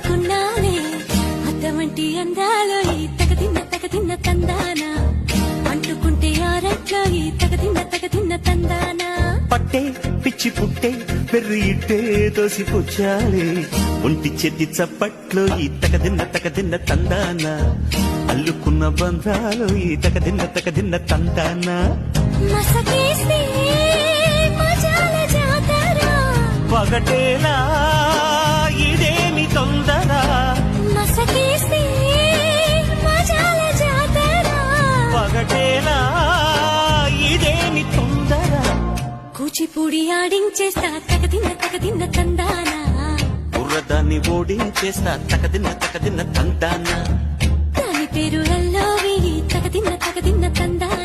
చేసుకున్నానే అద్దమంటి అందాలో ఈ తగదిన్న తందాన అంటుకుంటే ఆరట్లో ఈ తగదిన్న తందాన పట్టే పిచ్చి పుట్టే పెర్రి ఇట్టే తోసిపుచ్చాలే ఒంటి చెట్టి చప్పట్లో ఈ తగదిన్న తందాన అల్లుకున్న బంధాలు ఈ తగదిన్న తందాన మసకేస్తే మజాల జాతర పగటేలా ఇదేమి తొందర మసకేస్తే మజాల జాతర పగటేలా ఇదేమి తొందర కూచిపూడి ఆడించేస్తా తగదిన్న తందాన బుర్రదాన్ని ఓడించేస్తా తగదిన్న తందాన దాని పేరు అల్లోవి తగదిన్న తందాన